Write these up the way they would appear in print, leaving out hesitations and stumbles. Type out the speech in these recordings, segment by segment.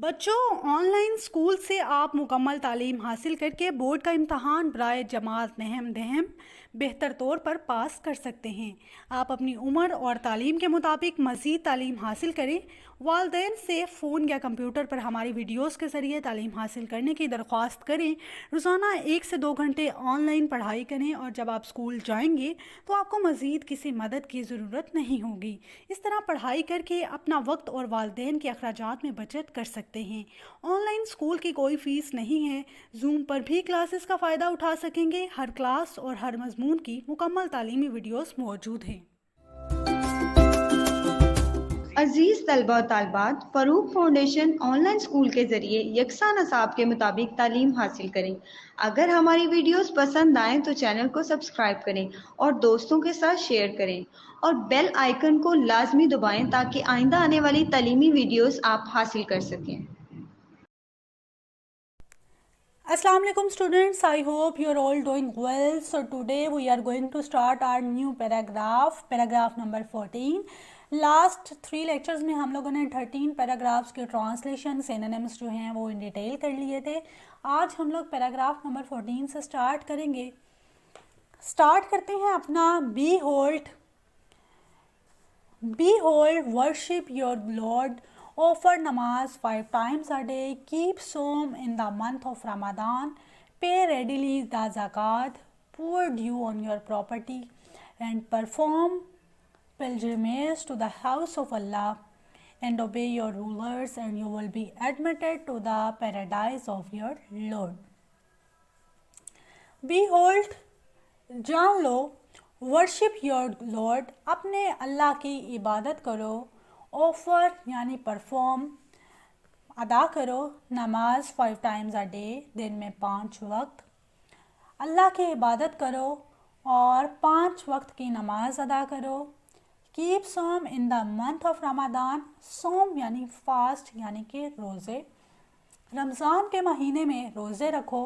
बच्चों, online school से आप मुकम्मल तालीम हासिल करके बोर्ड का इम्तहान बराए जमात नहम दहम बेहतर तौर पर पास कर सकते हैं। आप अपनी उम्र और तालीम के मुताबिक मज़ीद तालीम हासिल करें। वालदेन से फ़ोन या कंप्यूटर पर हमारी वीडियोस के ज़रिए तालीम हासिल करने की दरख्वास्त करें। रोज़ाना 1 से 2 घंटे ऑनलाइन पढ़ाई करें और जब आप स्कूल जाएंगे तो आपको मज़ीद किसी मदद की ज़रूरत नहीं होगी। इस तरह पढ़ाई करके अपना वक्त और वालदेन के अखराजात में बचत कर सकते हैं। ऑनलाइन स्कूल की कोई फ़ीस नहीं है। जूम पर भी क्लासेस का फ़ायदा उठा सकेंगे। हर क्लास और हर मजमून की मुकम्मल तालीमी वीडियोस मौजूद हैं। अजीज तलबा और तालबात, फ़रूक फाउंडेशन ऑनलाइन स्कूल के ज़रिए यकसा नसाब के मुताबिक तालीम हासिल करें। अगर हमारी वीडियोस पसंद आएँ तो चैनल को सब्सक्राइब करें और दोस्तों के साथ शेयर करें और बेल आइकन को लाजमी दबाएं ताकि आइंदा आने वाली तालीमी वीडियोस आप हासिल कर सकें। Assalamu alaikum students, I hope you are all doing well. So today we are going to start our new paragraph number 14. Last 3 lectures में हम लोगों ने 13 पैराग्राफ्स के ट्रांसलेशन सिनोनिम्स जो हैं वो इन डिटेल कर लिए थे। आज हम लोग पैराग्राफ नंबर 14 से स्टार्ट करेंगे। स्टार्ट करते हैं अपना behold worship your lord, offer namaz 5 times a day, keep Som in the month of Ramadan, pay readily the zakat, pour due on your property, and perform pilgrimage to the house of Allah, and obey your rulers, and you will be admitted to the paradise of your Lord. Behold, जान लो, worship your Lord, अपने अल्लाह की इबादत करो, offer यानी perform अदा करो, नमाज 5 times a day, दिन में 5 वक्त अल्लाह की इबादत करो और 5 वक्त की नमाज अदा करो। कीप सोम in the month of Ramadan, सोम यानी फास्ट यानी कि रोज़े, रमज़ान के महीने में रोज़े रखो।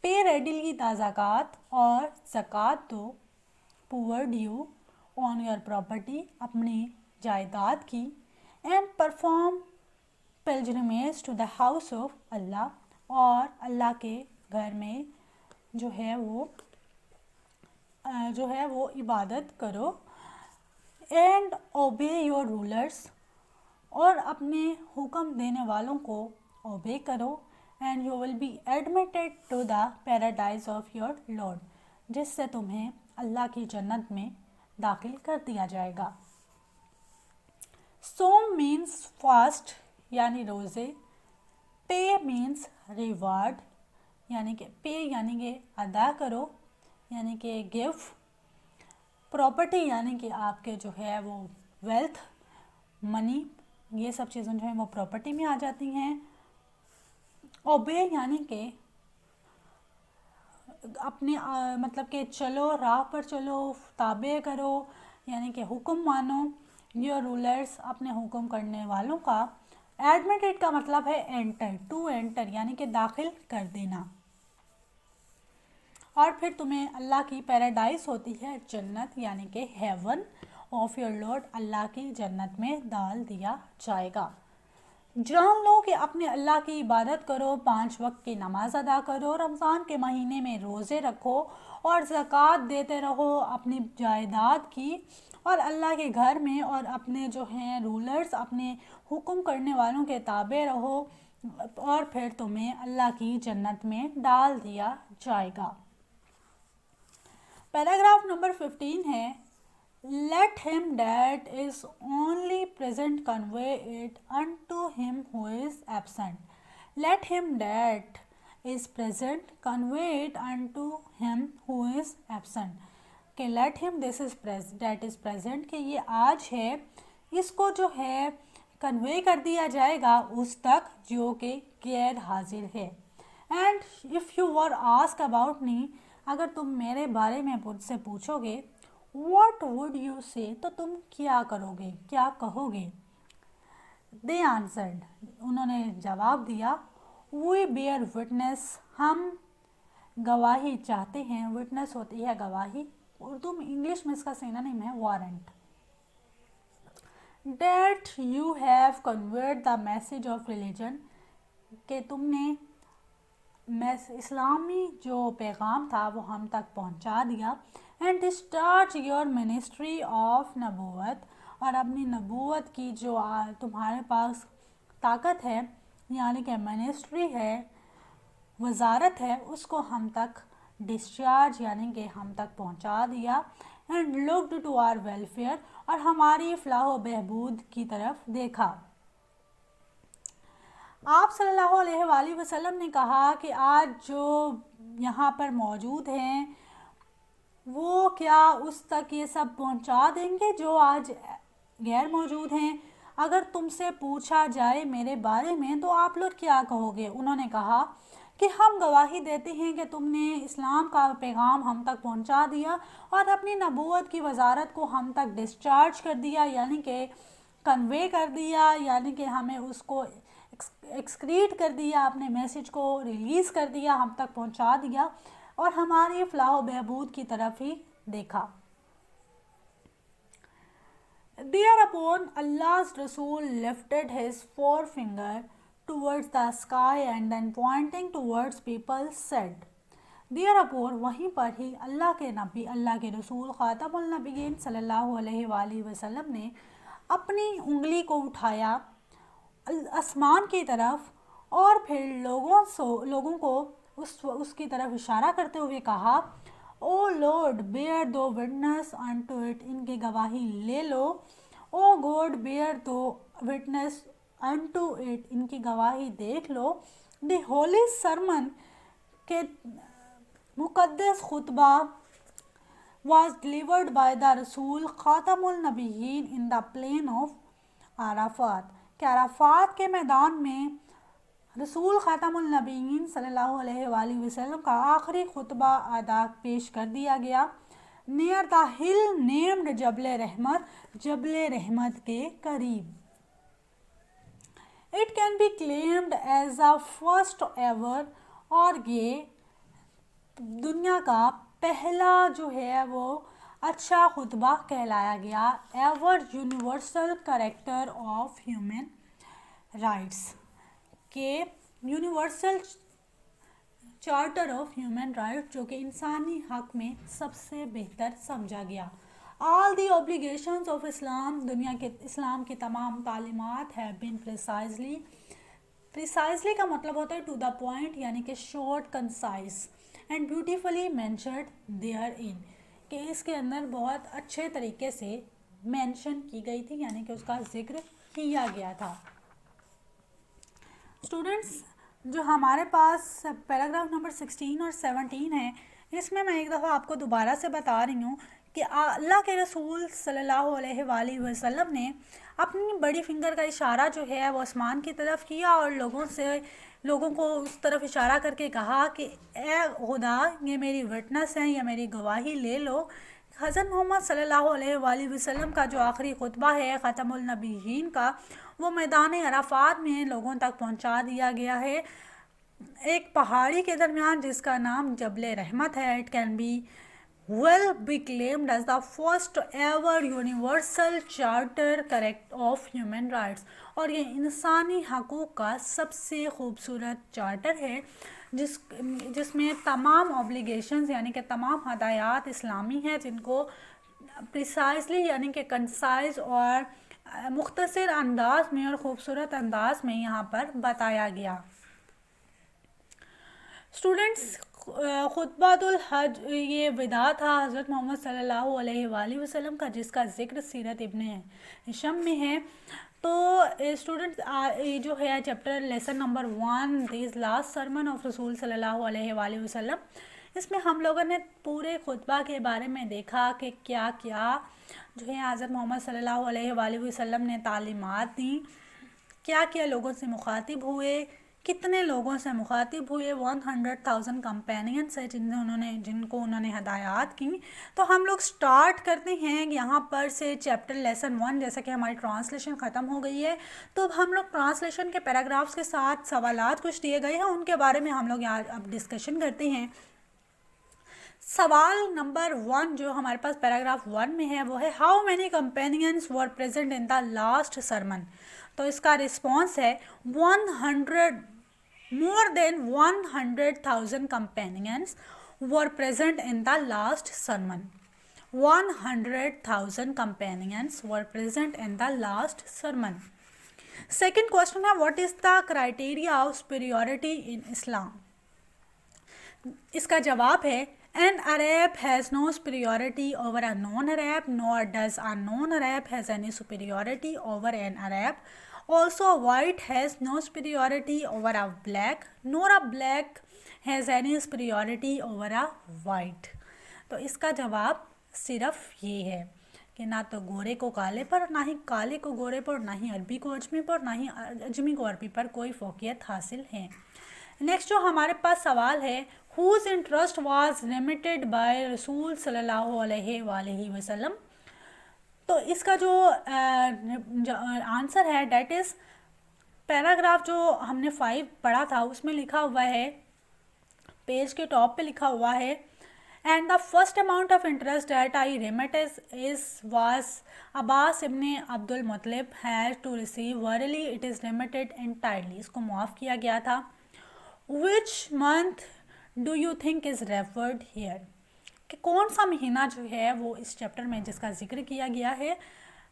पे रेडिली द ज़कात, और ज़कात दो। Poor due on your property, अपनी जायदाद की। And perform pilgrimage to the house of Allah, और अल्लाह के घर में जो है वो इबादत करो। एंड ओबे योर रूलर्स, और अपने हुक्म देने वालों को ओबे करो। And you will be admitted to the paradise of your lord, जिससे तुम्हें अल्लाह की जन्नत में दाखिल कर दिया जाएगा। सोम मीन्स फास्ट यानी रोज़े, पे मीन्स रिवार्ड यानी कि पे यानी कि अदा करो यानी कि गिव, प्रॉपर्टी यानी कि आपके जो है वो वेल्थ, मनी, ये सब चीज़ें जो हैं वो प्रॉपर्टी में आ जाती हैं। ओबे यानी कि अपने मतलब कि चलो, राह पर चलो, ताबे करो यानी कि हुक्म मानो। योर रूलर्स, अपने हुक्म करने वालों का। एडमिटेड का मतलब है एंटर, टू एंटर यानी कि दाखिल कर देना। और फिर तुम्हें अल्लाह की पैराडाइज होती है जन्नत यानी कि हेवन ऑफ योर लॉर्ड, अल्लाह की जन्नत में डाल दिया जाएगा। जान लो कि अपने अल्लाह की इबादत करो, 5 वक्त की नमाज अदा करो, रमज़ान के महीने में रोज़े रखो और ज़कात देते रहो अपनी जायदाद की, और अल्लाह के घर में और अपने जो हैं रूलर्स, अपने हुक्म करने वालों के ताबे रहो, और फिर तुम्हें अल्लाह की जन्नत में डाल दिया जाएगा। पैराग्राफ नंबर 15 है, let him that is only present convey it unto him who is absent. Let him that is present convey it unto him who is absent. कि let him this is that is present, कि ये आज है, इसको जो है convey कर दिया जाएगा उस तक जो कि गैर हाजिर है। And if you were ask about me, अगर तुम मेरे बारे में मुझसे पूछोगे, वॉट वुड यू से, तो तुम क्या करोगे, क्या कहोगे। दे आंसर्ड, उन्होंने जवाब दिया, वी बेयर विटनेस, हम गवाही चाहते हैं। विटनेस होती है गवाही, उर्दू में, इंग्लिश में इसका सिनोनिम है warrant. That you have convert the message of religion, कि तुमने इस्लामी जो पैगाम था वो हम तक पहुंचा दिया। And discharge your ministry of नबूवत, और अपनी नबूवत की जो तुम्हारे पास ताकत है यानी कि मिनिस्ट्री है, वजारत है, उसको हम तक डिस्चार्ज यानी कि हम तक पहुंचा दिया। And looked to our welfare, और हमारी फलाह व बहबूद की तरफ देखा। आप सल्लल्लाहु अलैहि वसल्लम ने कहा कि आज जो यहाँ पर मौजूद हैं वो क्या उस तक ये सब पहुँचा देंगे जो आज गैर मौजूद हैं। अगर तुमसे पूछा जाए मेरे बारे में तो आप लोग क्या कहोगे। उन्होंने कहा कि हम गवाही देते हैं कि तुमने इस्लाम का पैगाम हम तक पहुंचा दिया और अपनी नबूवत की वजारत को हम तक डिस्चार्ज कर दिया, यानी कि कन्वे कर दिया, यानी कि हमें उसको एक्सक्रीट कर दिया, अपने मैसेज को रिलीज़ कर दिया, हम तक पहुंचा दिया और हमारी फलाह व बहबूद की तरफ ही देखा। Thereupon Allah's Rasul lifted his forefinger towards the sky and then pointing towards people said, Thereupon वहीं पर ही अल्लाह के नबी, अल्लाह के रसूल ख़ातमुल नबीयीन सल्लल्लाहु अलैहि वसल्लम ने अपनी उंगली को उठाया आसमान की तरफ और फिर लोगों को उसकी तरफ इशारा करते हुए कहा, ओ लॉर्ड बेयर दो विटनेस अनटू इट, इनकी गवाही ले लो। ओ गॉड बेयर दो विटनेस अनटू इट, इनकी गवाही देख लो। द होली सरमन के मुक़द्दस खुतबा was delivered by the रसूल ख़ातमुल नबीयीन in the plain of Arafat, कि अराफात के मैदान में रसूल ख़ातमुल नबीयीन सल्लल्लाहु अलैहि वसल्लम का आखिरी खुतबा अदा पेश कर दिया गया। Near the hill named Jabal Rahmat, Jabal Rahmat के करीब। It can be claimed as a first ever, और ये दुनिया का पहला जो है वो अच्छा खुतबा कहलाया गया। Ever universal character of human rights, के universal charter of human rights जो कि इंसानी हक में सबसे बेहतर समझा गया। All the obligations of Islam, दुनिया के इस्लाम की तमाम तालीमात है बिन प्रिसाइजली का मतलब होता है टू द पॉइंट, यानी कि short concise and beautifully mentioned there in, कि इसके अंदर बहुत अच्छे तरीके से मेंशन की गई थी, यानी कि उसका जिक्र किया गया था। स्टूडेंट्स, जो हमारे पास पैराग्राफ नंबर 16 और 17 है, इसमें मैं एक दफ़ा आपको दोबारा से बता रही हूँ कि अल्लाह के रसूल सल्लल्लाहु अलैहि वसल्लम ने अपनी बड़ी फिंगर का इशारा जो है वो आसमान की तरफ किया और लोगों को उस तरफ इशारा करके कहा कि ए खुदा, ये मेरी विटनेस है, ये मेरी गवाही ले लो। हज़रत मोहम्मद सल्लल्लाहु अलैहि वसल्लम का जो आखिरी खुतबा है ख़ातमुल नबीयीन का, वो मैदान अराफात में लोगों तक पहुंचा दिया गया है, एक पहाड़ी के दरमियान जिसका नाम जबल रहमत है। It can B will be claimed as the first ever universal charter correct of human rights, और ये इंसानी हकूक़ का सबसे खूबसूरत चार्टर है जिसमें तमाम ऑब्लिगेशंस यानी कि तमाम हदायत इस्लामी हैं, जिनको प्रिसाइजली यानी कि कंसाइज और मुख्तसर अंदाज में और ख़ूबसूरत अंदाज में यहाँ पर बताया गया। स्टूडेंट्स, खुतबातुल हज ये विदा था हज़रत मोहम्मद सल्लल्लाहु अलैहि वसल्लम का, जिसका ज़िक्र सीरत इब्ने हिशम में है। तो स्टूडेंट्स, ये जो है chapter lesson number 1 this last sermon of रसूल सल्लल्लाहु अलैहि वसल्लम, इसमें हम लोगों ने पूरे खुतबा के बारे में देखा कि क्या क्या जो है हज़रत मोहम्मद सल्लल्लाहु अलैहि वसल्लम ने तालीमात दी, क्या क्या लोगों से मुखातिब हुए, कितने लोगों से मुखातिब हुए। 100,000 कंपेनियंस है जिनको उन्होंने हदायत की। तो हम लोग स्टार्ट करते हैं यहाँ पर से चैप्टर लेसन 1। जैसा कि हमारी ट्रांसलेशन ख़त्म हो गई है, तो हम लोग ट्रांसलेशन के पैराग्राफ्स के साथ सवालात कुछ दिए गए हैं, उनके बारे में हम लोग यहाँ अब डिस्कशन करते हैं। सवाल नंबर 1 जो हमारे पास पैराग्राफ 1 में है वो है how many companions were present in the last sermon. तो इसका रिस्पॉन्स है 100, more than 100,000 companions were present in the last sermon. 100,000 companions were present in the last sermon. Second question है what is the criteria of superiority in Islam? इसका जवाब है an Arab has no superiority over a non-Arab, nor does a non-Arab has any superiority over an Arab. Also, a white has no superiority over a black, nor a black has any superiority over a white. तो इसका जवाब सिर्फ ये है कि ना तो गोरे को काले पर, ना ही काले को गोरे पर, ना ही अरबी को अजमी पर, ना ही अजमी को अरबी पर कोई फोकियत हासिल है। नेक्स्ट जो हमारे पास सवाल है whose interest was limited by रसूल सल्लल्लाहु अलैहि वसल्लम। तो इसका जो आंसर है डैट इज़ पैराग्राफ जो हमने 5 पढ़ा था उसमें लिखा हुआ है, पेज के टॉप पे लिखा हुआ है and the first amount of interest that I remitted is was Abbas Ibne Abdul Muttalib has to receive verily it is limited entirely. इसको मुआफ़ किया गया था। Which month do you think is referred here, कि कौन सा महीना जो है वो इस चैप्टर में जिसका जिक्र किया गया है।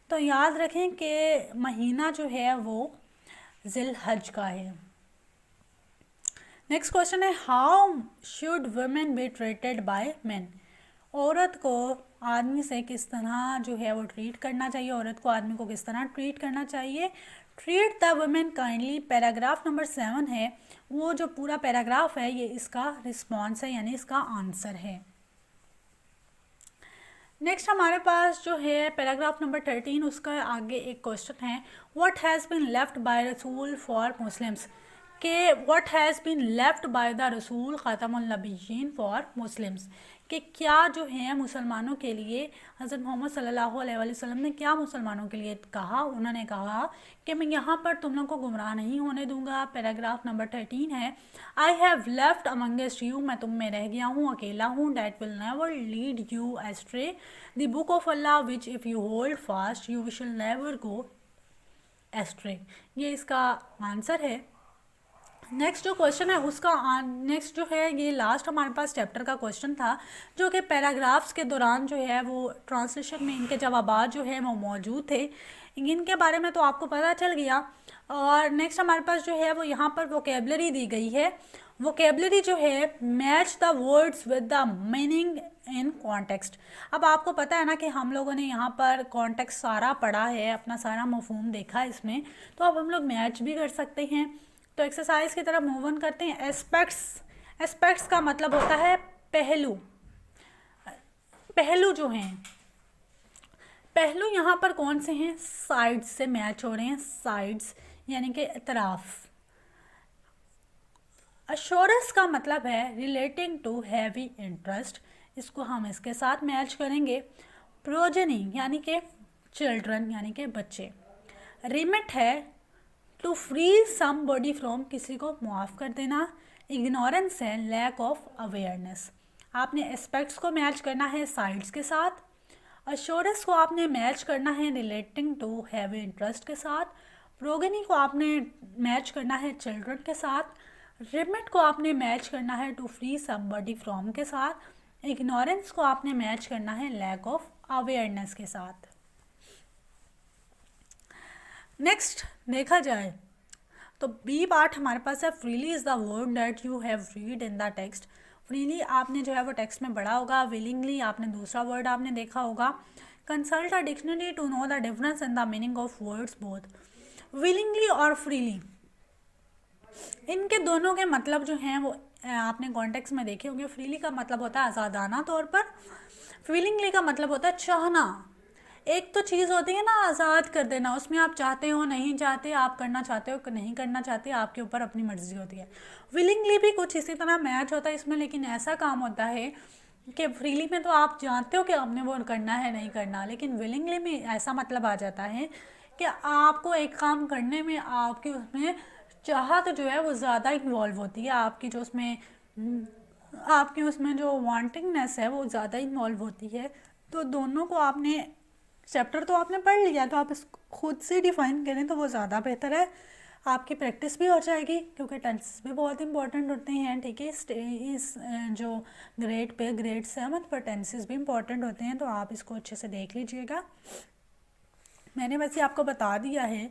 तो याद रखें कि महीना जो है वो ज़िलहज का है। नेक्स्ट क्वेश्चन है how should women be treated by main. औरत को आदमी से किस तरह जो है वो ट्रीट करना चाहिए, औरत को आदमी को किस तरह ट्रीट करना चाहिए। Treat the women kindly paragraph number 7 है, वो जो पूरा पैराग्राफ है ये इसका रिस्पॉन्स है यानी इसका आंसर है। नेक्स्ट हमारे पास जो है पैराग्राफ नंबर 13 उसका आगे एक क्वेश्चन है what has been left by रसूल फॉर मुस्लिम्स, कि what has been left by the रसूल ख़ातमुन नबिय्यीन फॉर मुस्लिम्स, कि क्या जो है मुसलमानों के लिए हज़रत मोहम्मद सल्लल्लाहु अलैहि वसल्लम ने क्या मुसलमानों के लिए कहा। उन्होंने कहा कि मैं यहाँ पर तुम लोग को गुमराह नहीं होने दूंगा। पैराग्राफ नंबर 13 है I have left amongst you, मैं तुम में रह गया हूँ, अकेला हूँ। That will never lead you ashtray the book of Allah which if you hold fast you will never go ashtray. ये इसका आंसर है। नेक्स्ट जो क्वेश्चन है उसका नेक्स्ट जो है ये लास्ट हमारे पास चैप्टर का क्वेश्चन था जो कि पैराग्राफ्स के दौरान जो है वो ट्रांसलेशन में इनके जवाबात जो है वो मौजूद थे, इनके बारे में तो आपको पता चल गया। और नेक्स्ट हमारे पास जो है वो यहाँ पर वोकेबलरी दी गई है। वोकेबलरी जो है match the words with the meaning in context. अब आपको पता है ना कि हम लोगों ने यहाँ पर कॉन्टेक्स्ट सारा पढ़ा है, अपना सारा मफहूम देखा है इसमें, तो अब हम लोग मैच भी कर सकते हैं। तो एक्सरसाइज की तरफ मूव ऑन करते हैं। एस्पेक्ट्स का मतलब होता है पहलू। पहलू जो हैं, पहलू यहाँ पर कौन से हैं, साइड्स से मैच हो रहे हैं, साइड्स यानी कि इतराफ। अश्योरेंस का मतलब है रिलेटिंग टू हैवी इंटरेस्ट, इसको हम इसके साथ मैच करेंगे। प्रोजेनी यानी कि चिल्ड्रन यानी कि बच्चे। रिमिट है टू फ्री समबॉडी फ्रॉम, किसी को मुआफ़ कर देना। इग्नोरेंस है लैक ऑफ अवेयरनेस। आपने एस्पेक्ट्स को मैच करना है साइड्स के साथ, अश्योरेंस को आपने मैच करना है रिलेटिंग टू हैवी इंटरेस्ट के साथ, प्रोगनी को आपने मैच करना है चिल्ड्रन के साथ, रिमिट को आपने मैच करना है टू फ्री समबॉडी फ्रॉम के साथ, इग्नोरेंस को आपने मैच करना है लैक ऑफ अवेयरनेस के साथ। नेक्स्ट देखा जाए तो बी पार्ट हमारे पास है freely is the word that you have read in the text. Freely आपने जो है वो टेक्स्ट में पढ़ा होगा। विलिंगली आपने दूसरा वर्ड आपने देखा होगा। Consult a dictionary to know the difference in the meaning of words both. Willingly और फ्रीली, इनके दोनों के मतलब जो हैं वो आपने कॉन्टेक्स्ट में देखे होंगे। फ्रीली का मतलब होता है आज़ादाना तौर पर, विलिंगली का मतलब होता है चाहना। एक तो चीज़ होती है ना आज़ाद कर देना, उसमें आप चाहते हो नहीं चाहते, आप करना चाहते हो नहीं करना चाहते, आपके ऊपर अपनी मर्जी होती है। विलिंगली भी कुछ इसी तरह मैच होता है इसमें, लेकिन ऐसा काम होता है कि फ्रीली में तो आप जानते हो कि आपने वो करना है नहीं करना, लेकिन विलिंगली में ऐसा मतलब आ जाता है कि आपको एक काम करने में आपकी उसमें चाहत जो है वो ज़्यादा इन्वॉल्व होती है, आपकी जो उसमें आपके उसमें जो वांटिंगनेस है वो ज़्यादा इन्वॉल्व होती है। तो दोनों को आपने, चैप्टर तो आपने पढ़ लिया तो आप इसको खुद से डिफाइन करें तो वो ज़्यादा बेहतर है। आपकी प्रैक्टिस भी हो जाएगी क्योंकि टेंसेस भी बहुत इंपॉर्टेंट होते हैं, ठीक है। इस जो ग्रेड 7 पर टेंसेस भी इंपॉर्टेंट होते हैं, तो आप इसको अच्छे से देख लीजिएगा। मैंने वैसे आपको बता दिया है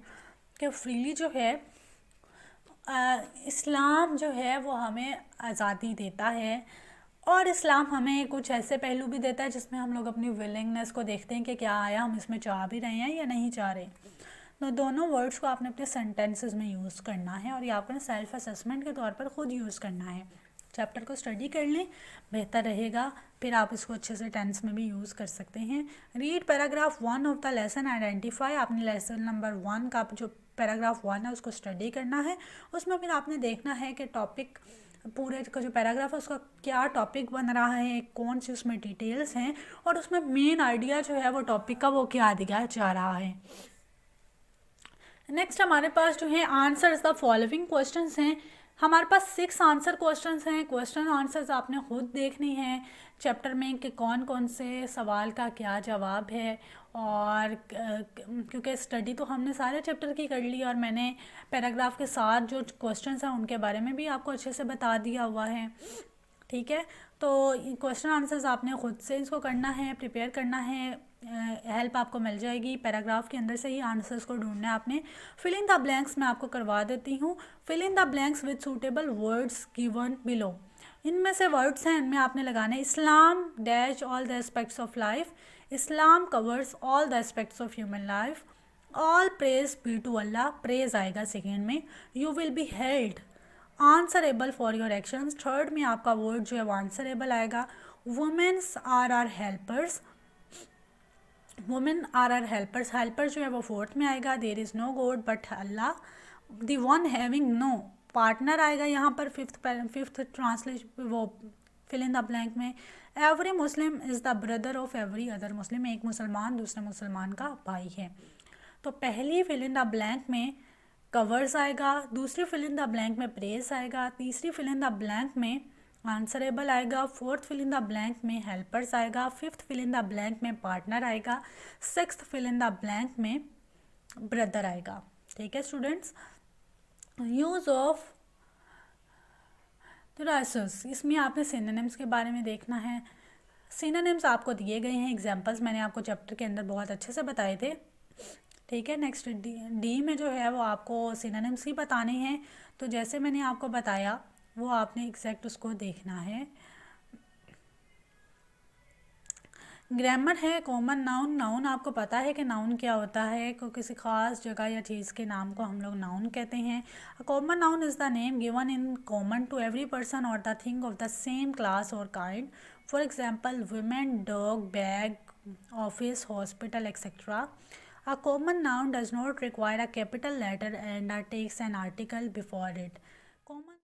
कि फ्रीली जो है इस्लाम जो है वो हमें आज़ादी देता है, और इस्लाम हमें कुछ ऐसे पहलू भी देता है जिसमें हम लोग अपनी विलिंगनेस को देखते हैं कि क्या आया, हम इसमें चाह भी रहे हैं या नहीं चाह रहे। तो दोनों वर्ड्स को आपने अपने सेंटेंसेस में यूज़ करना है, और ये आपने सेल्फ असेसमेंट के तौर पर ख़ुद यूज़ करना है। चैप्टर को स्टडी कर लें, बेहतर रहेगा, फिर आप इसको अच्छे से टेंस में भी यूज़ कर सकते हैं। Read paragraph 1 of the lesson identify, आपने लेसन नंबर 1 का जो पैराग्राफ 1 है उसको स्टडी करना है। उसमें फिर आपने देखना है कि टॉपिक, पूरे का जो पैराग्राफ है उसका क्या टॉपिक बन रहा है, कौन सी उसमें डिटेल्स हैं, और उसमें मेन आइडिया जो है वो टॉपिक का वो क्या दिया जा रहा है। नेक्स्ट हमारे पास जो है आंसर्स द फॉलोइंग क्वेश्चंस हैं। हमारे पास 6 आंसर क्वेश्चंस हैं। क्वेश्चन आंसर्स आपने खुद देखने हैं चैप्टर में कि कौन कौन से सवाल का क्या जवाब है, और क्योंकि स्टडी तो हमने सारे चैप्टर की कर ली, और मैंने पैराग्राफ के साथ जो क्वेश्चंस हैं उनके बारे में भी आपको अच्छे से बता दिया हुआ है, ठीक है। तो क्वेश्चन आंसर्स आपने खुद से इसको करना है, प्रिपेयर करना है, हेल्प आपको मिल जाएगी। पैराग्राफ के अंदर से ही आंसर्स को ढूंढना है आपने। फिल इन द ब्लैंक्स मैं आपको करवा देती हूँ। Fill in the blanks with suitable words given below. इनमें से वर्ड्स हैं, इनमें आपने लगाना है Islam dash all the aspects of life. Islam covers all the aspects of human life. All praise be to Allah, praise आएगा second में। You will be held answerable for your actions, third में आपका word जो है वो answerable आएगा। Womens are are helpers, women are are helpers, helper जो है वो फोर्थ में आएगा। There is no god but Allah, the one having no partner आएगा यहाँ पर फिफ्थ ट्रांसलेशन वो फिल इन द ब्लैंक में। Every Muslim is the brother of every other Muslim, एक मुसलमान दूसरे मुसलमान का भाई है। तो पहली फिल इन द ब्लैंक में कवर्स आएगा, दूसरी फिल इन द ब्लैंक में प्रेस आएगा, तीसरी फिल इन द ब्लैंक में आंसरेबल आएगा, fourth fill in the blank में हेल्पर्स आएगा, fifth fill in the blank में पार्टनर आएगा, sixth fill in the blank में ब्रदर आएगा, ठीक है स्टूडेंट्स। यूज़ ऑफ थ्रेसर्स, इसमें आपने सिनोनिम्स के बारे में देखना है। सिनोनिम्स आपको दिए गए हैं, एग्जांपल्स मैंने आपको चैप्टर के अंदर बहुत अच्छे से बताए थे, ठीक है। नेक्स्ट डी में जो है वो आपको सिनोनिम्स ही बताने हैं, तो जैसे मैंने आपको बताया वो आपने एग्जैक्ट उसको देखना है। ग्रामर है कॉमन नाउन, नाउन आपको पता है कि नाउन क्या होता है, को किसी खास जगह या चीज़ के नाम को हम लोग नाउन कहते हैं। Common noun is the name given in common to every person और the thing of the same class और kind. For example women, dog, bag, office, hospital, etcetera. A common noun does not require a capital letter and takes an article before it. Common